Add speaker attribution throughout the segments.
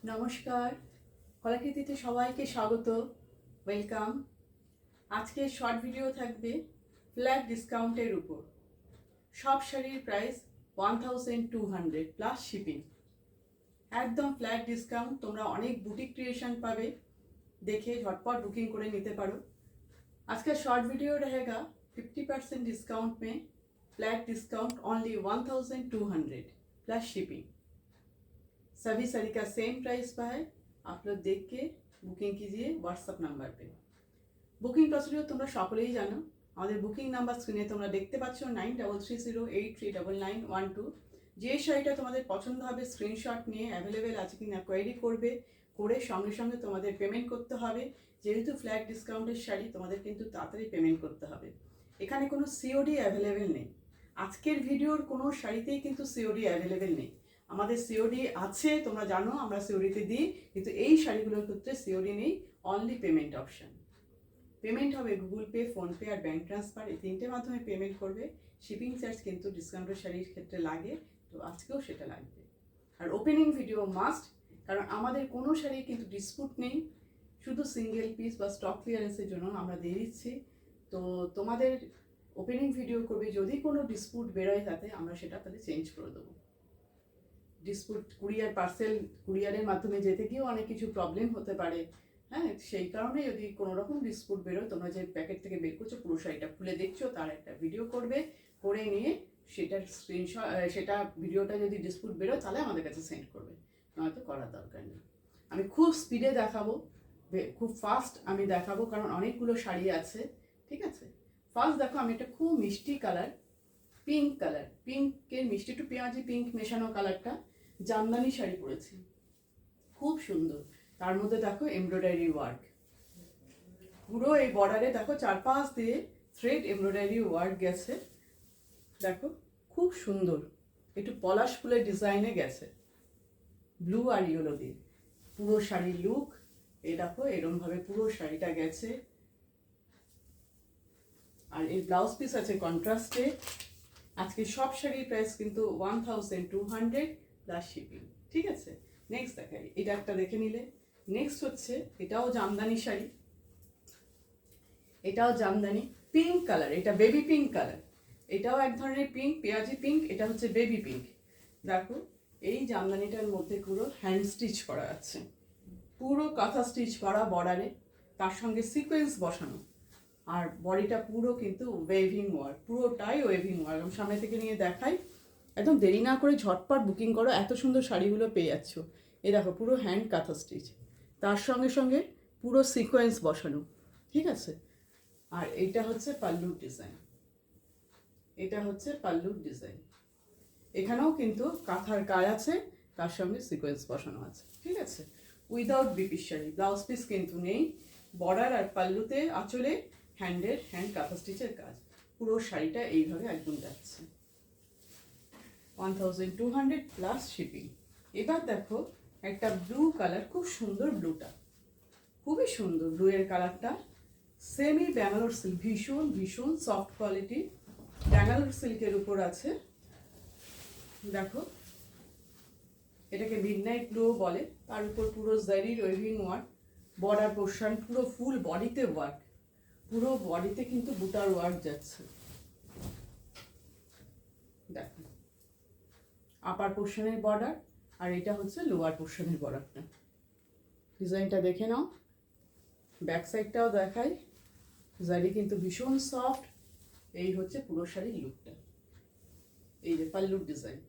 Speaker 1: নমস্কার, কলাকৃতিতে সবাইকে স্বাগত, ওয়েলকাম। আজকে শর্ট ভিডিও থাকবে ফ্ল্যাট ডিসকাউন্টের উপর। সব শাড়ির প্রাইস 1200 প্লাস শিপিং। একদম ফ্ল্যাট ডিসকাউন্ট। তোমরা অনেক বুটিক ক্রিয়েশন পাবে, দেখে ঝটপট বুকিং করে নিতে পারো। आज का शॉर्ट वीडियो रहेगा 50% डिस्काउंट में, flat discount only 1200 plus shipping. सभी साड़ी का सेम प्राइस पर है। आप लोग देख के बुकिंग कीजिए व्हाट्सएप नंबर पे। বুকিং প্রসিডিওর তোমরা সকলেই জানো। আমাদের বুকিং নাম্বার স্ক্রিনে তোমরা দেখতে পাচ্ছ 9330839912। যে শাড়িটা তোমাদের পছন্দ হবে স্ক্রিনশট নিয়ে অ্যাভেলেবেল আছে কিনা কোয়েরি করবে, করে সঙ্গে সঙ্গে তোমাদের পেমেন্ট করতে হবে। যেহেতু ফ্ল্যাট ডিসকাউন্টের শাড়ি, তোমাদের কিন্তু তাড়াতাড়ি পেমেন্ট করতে হবে। এখানে কোনো সিওডি অ্যাভেলেবেল নেই। আজকের ভিডিওর কোনো শাড়িতেই কিন্তু সিওডি অ্যাভেলেবেল নেই। আমাদের সিওডি আছে, তোমরা জানো আমরা সিওডিতে দিই, কিন্তু এই শাড়িগুলোর ক্ষেত্রে সিওডি নেই, অনলি পেমেন্ট অপশান। পেমেন্ট হবে গুগল পে, ফোনপে আর ব্যাঙ্ক ট্রান্সফার, এই তিনটে মাধ্যমে পেমেন্ট করবে। শিপিং চার্জ কিন্তু ডিসকাউন্টের শাড়ির ক্ষেত্রে লাগে, তো আজকেও সেটা লাগবে। আর ওপেনিং ভিডিও মাস্ট, কারণ আমাদের কোনো শাড়ি কিন্তু ডিসপুট নেই, শুধু সিঙ্গেল পিস বা স্টক ক্লিয়ারেন্সের জন্য আমরা দিয়ে দিচ্ছি। তো তোমাদের ওপেনিং ভিডিও করবে, যদি কোনো ডিসপুট বেরোয় তাতে আমরা সেটা তাহলে চেঞ্জ করে দেবো। ডিসপুট কুরিয়ার পার্সেল কুরিয়ারের মাধ্যমে যেতে গিয়েও অনেক কিছু প্রবলেম হতে পারে, হ্যাঁ, সেই কারণে যদি কোনো রকম ডিসপুট বেরোয়, তোমরা যে প্যাকেট থেকে বের করছো পুরো শাড়িটা খুলে দেখছো, তার একটা ভিডিও করবে, করে নিয়ে সেটার স্ক্রিনশট, সেটা ভিডিওটা যদি ডিসপুট বেরোয় তাহলে আমাদের কাছে সেন্ড করবে, নয়তো করার দরকার নেই। আমি খুব স্পিডে দেখাবো, খুব ফাস্ট আমি দেখাবো, কারণ অনেকগুলো শাড়ি আছে, ঠিক আছে। ফার্স্ট দেখো, আমি একটা খুব মিষ্টি কালার, পিঙ্ক কালার, পিঙ্কের মিষ্টি একটু পেঁয়াজি পিঙ্ক মেশানো কালারটা জামদানি শাড়ি পরেছি, খুব সুন্দর। তার মধ্যে দেখো এমব্রয়ডারি ওয়ার্ক, পুরো এই বর্ডারে দেখো চারপাশ দিয়ে থ্রেড এমব্রয়ডারি ওয়ার্ক গেছে, দেখো খুব সুন্দর। একটু পলাশ ফুলের ডিজাইনে গেছে, ব্লু আর ইয়েলো দিয়ে পুরো শাড়ির লুক। এই দেখো এরমভাবে পুরো শাড়িটা গেছে, আর এই ব্লাউজ পিস আছে কন্ট্রাস্টে। আজকে সব শাড়ির প্রাইস কিন্তু 1200 প্লাস শিপিং, ঠিক আছে। নেক্সট দেখাই, এটা একটা দেখে নিলে। নেক্সট হচ্ছে এটাও জামদানি শাড়ি, এটাও জামদানি, পিঙ্ক কালার, এটা বেবি পিঙ্ক কালার, এটাও এক ধরনের পিঙ্ক, পেঁয়াজি পিঙ্ক, এটা হচ্ছে বেবি পিঙ্ক। দেখো এই জামদানিটার মধ্যে পুরো হ্যান্ড স্টিচ করা আছে, পুরো কাঁথা স্টিচ করা বর্ডারে, তার সঙ্গে সিকোয়েন্স বসানো, আর বডিটা পুরো কিন্তু ওয়েভিং ওয়ার্ক, পুরোটাই ওয়েভিং ওয়ার্ক। আমি সামনে থেকে নিয়ে দেখাই, একদম দেরি না করে ঝটপট বুকিং করো, এত সুন্দর শাড়িগুলো পেয়ে যাচ্ছ। এই দেখো পুরো হ্যান্ড কাঁথা স্টিচ, তার সঙ্গে সঙ্গে পুরো সিকোয়েন্স বসানো, ঠিক আছে। আর এইটা হচ্ছে পাল্লুর ডিজাইন, এটা হচ্ছে পাল্লুর ডিজাইন। এখানেও কিন্তু কাঁথার কাজ আছে, তার সঙ্গে সিকোয়েন্স বসানো আছে, ঠিক আছে। উইদাউট বিপির শাড়ি, ব্লাউজ পিস কিন্তু নেই। বর্ডার আর পাল্লুতে আঁচলে হ্যান্ড কাঁথা স্টিচের কাজ, পুরো শাড়িটা এইভাবে একদম যাচ্ছে। 1200 প্লাস শিপিং। এবার দেখো একটা ব্লু কালার, খুব সুন্দর ব্লুটা, খুবই সুন্দর ব্লু এর কালারটা। সেমি ব্যাঙ্গালোর সিল্ক, ভীষণ ভীষণ সফট কোয়ালিটি, ব্যাঙ্গালোর সিল্কের উপর আছে। দেখো এটাকে মিডনাইট ব্লু বলে, তার উপর পুরো জারির ওয়েভিং ওয়ার্ক, বর্ডার পোর্শন পুরো ফুল বডিতে ওয়ার্ক, পুরো বডিতে কিন্তু বুটার ওয়ার্ক যাচ্ছে। দেখো আপার পোর্শনের বর্ডার, আর এটা হচ্ছে লোয়ার পোর্শনের বর্ডারটা। ডিজাইনটা দেখে নাও, ব্যাক সাইডটাও দেখাই, জারি কিন্তু ভীষণ সফট। এই হচ্ছে পুরো শাড়ির লুকটা, এই যে পাল্লুর ডিজাইন,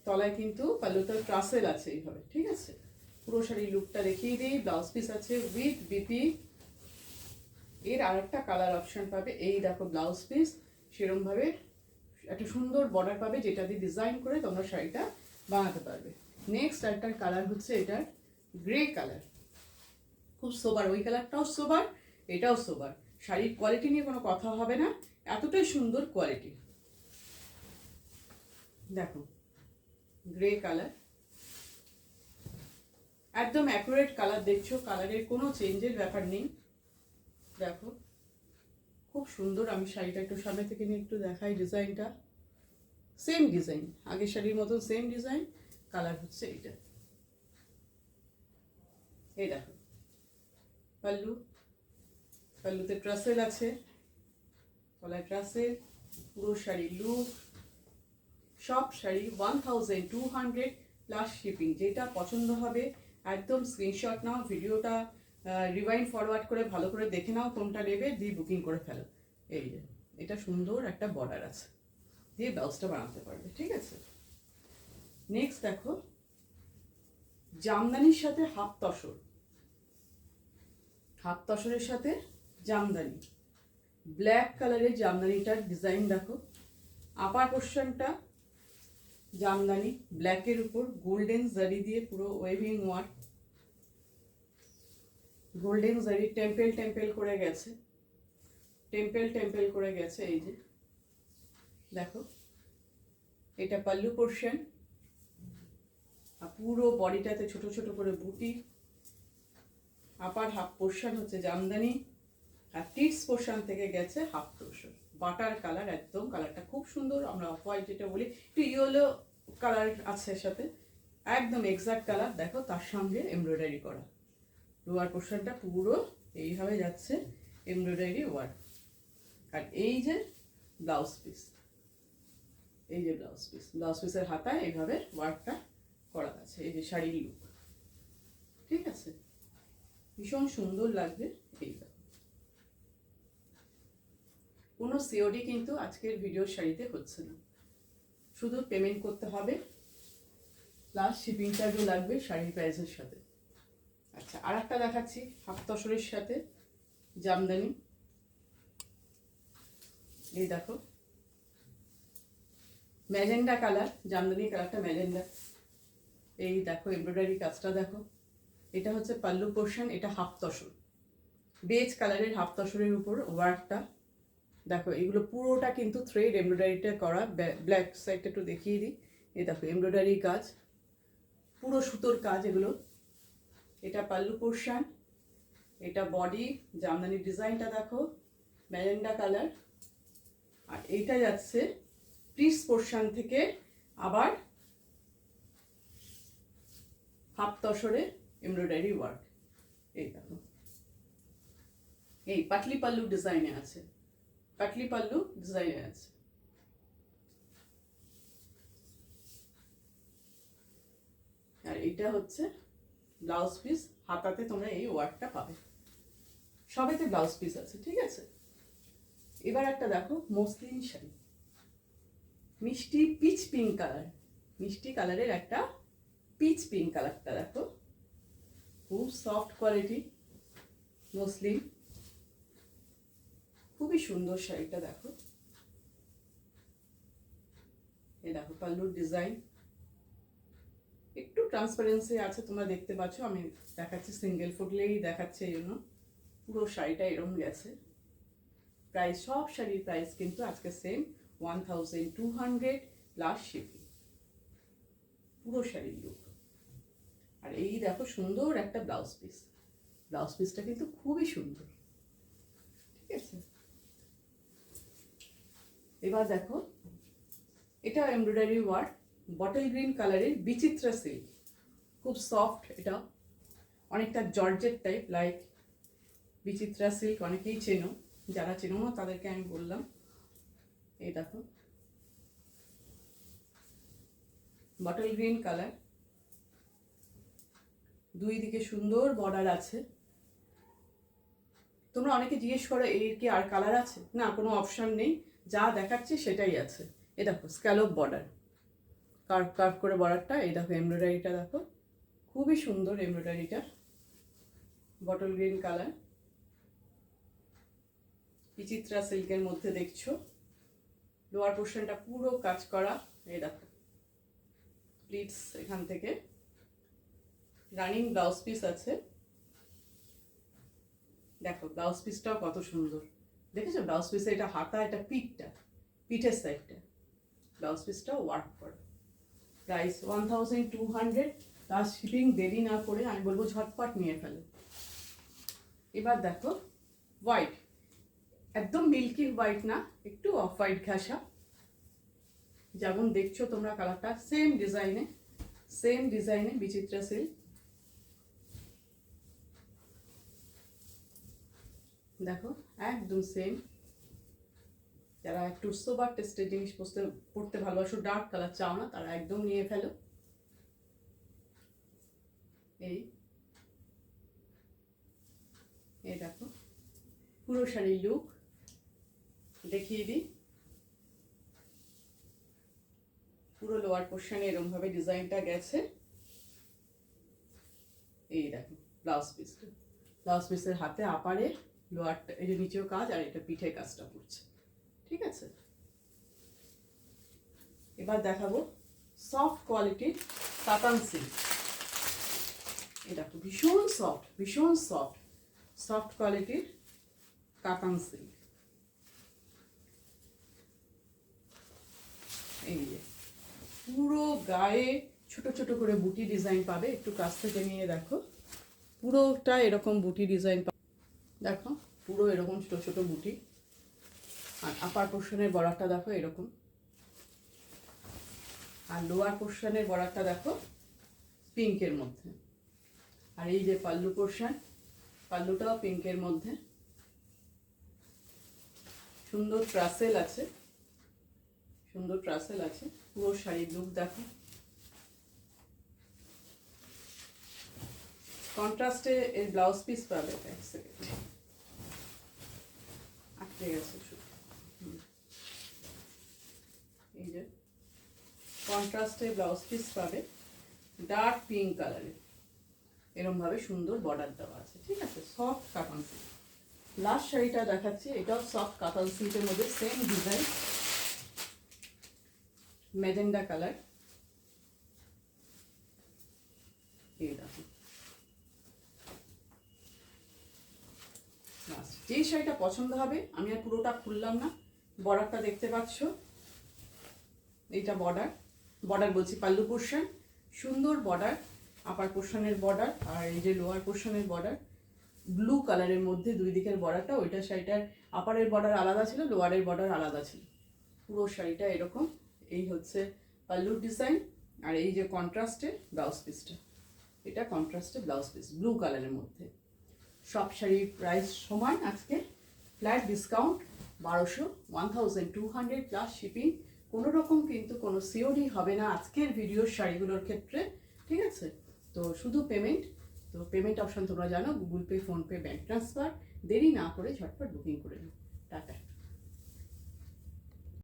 Speaker 1: তলায় কিন্তু পাল্লুটার ট্রাসেল আছে এইভাবে, ঠিক আছে। পুরো শাড়ির লুকটা দেখিয়ে দিই। ব্লাউজ পিস আছে উইথ বিপি। এর আরেকটা কালার অপশন পাবে, এই দেখো ব্লাউজ পিস সেরমভাবে একটা সুন্দর বর্ডার পাবে, যেটা দিয়ে ডিজাইন করে তোমরা শাড়িটা বানাতে পারবে। নেক্সট একটা কালার হচ্ছে এটার গ্রে কালার, খুব সোবার, ওই কালারটাও সোবার, এটাও সোবার। শাড়ির কোয়ালিটি নিয়ে কোনো কথা হবে না, এতটাই সুন্দর কোয়ালিটি। দেখো গ্রে কালার, একদম অ্যাকুরেট কালার দেখছো, কালারের কোনো চেঞ্জের ব্যাপার নেই। দেখো খুব সুন্দর। আমি শাড়িটা একটু সামনে থেকে নিয়ে একটু দেখাই, ডিজাইনটা সেম ডিজাইন, আগের শাড়ির মতো সেম ডিজাইন, কালার হচ্ছে এইটা। এই দেখো পাল্লু, পাল্লুতে ট্রাসেল আছে, গলায় ট্রাসেল, পুরো শাড়ি লুক, সব শাড়ি 1200 প্লাস শিপিং। যেটা পছন্দ হবে একদম স্ক্রিনশট নাও, ভিডিওটা রিওয়াইন্ড ফরওয়ার্ড করে ভালো করে দেখে নাও কোনটা নেবে, দিয়ে বুকিং করে ফেলো। এই যে এটা সুন্দর একটা বর্ডার আছে, দিয়ে ব্লাউজটা বানাতে পারবে, ঠিক আছে। নেক্সট দেখো জামদানির সাথে হাফ তসর, হাফ তসরের সাথে জামদানি, ব্ল্যাক কালারের জামদানিটার ডিজাইন দেখো। আপার পোর্শনটা জামদানি ব্ল্যাকের উপর গোল্ডেন জারি দিয়ে পুরো ওয়েভিং ওয়ার্ক, গোল্ডেন জারি টেম্পেল টেম্পেল করে গেছে, টেম্পেল টেম্পেল করে গেছে। এই যে দেখো এটা পাল্লু পোর্শন, আর পুরো বডিটাতে ছোট ছোট করে বুটি। আপার হাফ পোর্শন হচ্ছে জামদানি, আর টিটস পোর্শন থেকে গেছে হাফ পোর্শন বাটার কালার, একদম কালারটা খুব সুন্দর। আমরা অফ হোয়াইট যেটা বলি, একটু ইয়েলো কালার আছে সাথে, একদম এক্সাক্ট কালার। দেখো তার সঙ্গে এমব্রয়ডারি করা, লোয়ার পোর্শনটা পুরো এইভাবে যাচ্ছে এমব্রয়ডারি ওয়ার্ক। আর এই যে ব্লাউজ পিস, এই যে ব্লাউজ পিস, ব্লাউজ পিসের হাতায় এইভাবে ওয়ার্কটা করা আছে। এই যে শাড়ির লুক, ঠিক আছে, ভীষণ সুন্দর লাগবে। এই কোনো সিওডি কিন্তু আজকের ভিডিওর শাড়িতে হচ্ছে না, শুধু পেমেন্ট করতে হবে, প্লাস শিপিং চার্জও লাগবে শাড়ির প্রাইসের সাথে। আচ্ছা, আর একটা দেখাচ্ছি হাফ তসরের সাথে জামদানি। এই দেখো ম্যাজেন্ডা কালার, জামদানি কালারটা ম্যাজেন্ডা। এই দেখো এমব্রয়ডারি কাজটা দেখো, এটা হচ্ছে পাল্লু পোর্শন, এটা হাফ তসর, বেজ কালারের হাফ তসরের উপর ওয়ার্কটা দেখো। এগুলো পুরোটা কিন্তু থ্রেড এমব্রয়ডারিটা করা, ব্ল্যাক সাইডটা একটু দেখিয়ে দিই। এই দেখো এমব্রয়ডারি কাজ, পুরো সুতোর কাজ এগুলো। এটা পাল্লু পোর্শন, এটা বডি, জামদানির ডিজাইনটা দেখো ম্যাজেন্ডা কালার। আর এইটা যাচ্ছে প্রিস পোর্শন থেকে আবার হাফ তসরে এমব্রয়ডারি ওয়ার্ক। এই দেখো এই পাটলি পাল্লু ডিজাইনে আছে, পাটলি পাল্লু ডিজাইনে আছে। আর এটা হচ্ছে ব্লাউজ পিস, হাতাতে তোমরা এই ওয়ার্কটা পাবে, সবেতে ব্লাউজ পিস আছে, ঠিক আছে। এবার একটা দেখো মসলিন শাড়ি, মিষ্টি পিচ পিঙ্ক কালার, মিষ্টি কালারের একটা পিচ পিঙ্ক কালারটা দেখো, খুব সফট কোয়ালিটি মসলিন, খুবই সুন্দর শাড়িটা দেখো। এই দেখো পাল্লুর ডিজাইন, একটু ট্রান্সপারেন্সি আছে তোমরা দেখতে পাচ্ছ, আমি দেখাচ্ছি সিঙ্গেল ফুটলেই দেখাচ্ছে, এই জন্য পুরো শাড়িটা এরম গেছে। প্রাইস, সব শাড়ির প্রাইস কিন্তু আজকে সেম 1200 প্লাস শিপিং, পুরো শাড়ির লুক। আর এই দেখো সুন্দর একটা ব্লাউজ পিস, ব্লাউজ পিসটা কিন্তু খুবই সুন্দর, ঠিক আছে। এবার দেখো এটা এমব্রয়ডারি ওয়ার্ক, বটল গ্রিন কালারের বিচিত্রা সিল্ক, খুব সফট, এটা অনেকটা জর্জেট টাইপ, লাইক বিচিত্রা সিল্ক অনেকেই চেনো, যারা চেনো না তাদেরকে আমি বললাম। এই দেখো বটল গ্রিন কালার, দুই দিকে সুন্দর বর্ডার আছে। তোমরা অনেকে জিজ্ঞেস করো এর কি আর কালার আছে? না, কোনো অপশন নেই, যা দেখাচ্ছি সেটাই আছে। এই দেখো স্ক্যালপ বর্ডার, কার্ভ কার্ভ করে বর্ডারটা। এই দেখো এমব্রয়ডারিটা দেখো, খুবই সুন্দর এমব্রয়ডারিটা, বটল গ্রিন কালার, বিচিত্রা সিল্কের মধ্যে দেখছো। লোয়ার পোর্শনটা পুরো কাজ করা, এই দেখো প্লিটস এখান থেকে, রানিং ব্লাউজ পিস আছে। দেখো ব্লাউজ পিসটাও কত সুন্দর, দেখেছো ব্লাউজ পিসে এটা হাতা, এটা পিঠটা, পিঠের সাইডটা, ব্লাউজ পিসটাও ওয়ার্ক করা। প্রাইস 1200, তার শিপিং। দেরি না করে আমি বলবো ঝটপট নিয়ে ফেলো। এবার দেখো হোয়াইট, একদম মিল্কি হোয়াইট না, একটু অফ হোয়াইট ঘাসা, যেমন দেখছো তোমরা কালারটা, সেম ডিজাইনে বিচিত্রা সিল্ক, দেখো একদম সেম। যারা একটু সোবার টেস্টের জিনিস পড়তে ভালোবাসো, ডার্ক কালার চাও না, তারা একদম নিয়ে ফেলো। এই দেখো পুরো শাড়ির লুক দেখিয়ে দিই। পুরো লোয়ার পোর্শনে এরকম ভাবে ডিজাইনটা গেছে। এই দেখো ব্লাউজ পিসটা, ব্লাউজ পিসের হাতে আপারে লোয়ারটা, এই যে নিচেও কাজ আর এটা পিঠে কাজটা পড়ছে। ঠিক আছে, এবার দেখাবো সফট কোয়ালিটির কাতান সিল্ক। এই দেখো ভীষণ সফট, ভীষণ সফট, সফট কোয়ালিটির কাতান সিল্ক। এই যে পুরো গায়ে ছোট ছোট করে বুটি ডিজাইন পাবে, একটু কাছ থেকে নিয়ে দেখো। পুরোটা এরকম বুটি ডিজাইন পাবে, দেখো পুরো এরকম ছোট ছোট বুটি। আর আপার পোর্শনের বর্ডারটা দেখো এরকম, আর লোয়ার পোর্শনের বর্ডারটা দেখো পিঙ্কের মধ্যে। আর এই যে পাল্লু পোর্শন, পাল্লুটাও পিঙ্কের মধ্যে, সুন্দর ট্রাসেল আছে, সুন্দর ট্রাসেল আছে। পুরো শাড়ির লুক দেখো। কন্ট্রাস্টে এর ব্লাউজ পিস পাবে, এক সেকেন্ড আটকে গেছে শুধু। এই যে কন্ট্রাস্টে ব্লাউজ পিস পাবে ডার্ক পিঙ্ক কালারের, এরকম ভাবে সুন্দর বর্ডার দেওয়া আছে। ঠিক আছে, সফট কাতান সিল্ক। লাস্ট শাড়িটা দেখাচ্ছি, এটাও সফট কাতান সিল্কের মধ্যে, সেম ডিজাইন, ম্যাজেন্ডা কালার। এই দেখো যেই শাড়িটা পছন্দ হবে, আমি আর পুরোটা খুললাম না, বর্ডারটা দেখতে পাচ্ছ, এইটা বর্ডার, বর্ডার বলছি পাল্লু পোর্শন, সুন্দর বর্ডার, আপার পোর্শনের বর্ডার, আর এই যে লোয়ার পোর্শনের বর্ডার ব্লু কালারের মধ্যে দুই দিকের বর্ডারটা। ওইটা শাড়িটার আপারের বর্ডার আলাদা ছিল, লোয়ারের বর্ডার আলাদা ছিল। পুরো শাড়িটা এরকম। এই হচ্ছে পাল্লুর ডিজাইন, আর এই যে কন্ট্রাস্টে ব্লাউজ পিসটা, এটা কন্ট্রাস্টে ব্লাউজ পিস ব্লু কালারের মধ্যে। সব শাড়ির প্রাইস সমান আজকে, ফ্ল্যাট ডিসকাউন্ট 1200 প্লাস শিপিং। কোনো রকম কিন্তু কোনো সিওডি হবে না আজকের ভিডিওর শাড়িগুলোর ক্ষেত্রে। ঠিক আছে, তো শুধু পেমেন্ট। তো পেমেন্ট অপশন তোমরা জানো, Google pay, PhonePe, bank transfer. দেরি না করে ঝটপট বুকিং করে নাও। টাটা।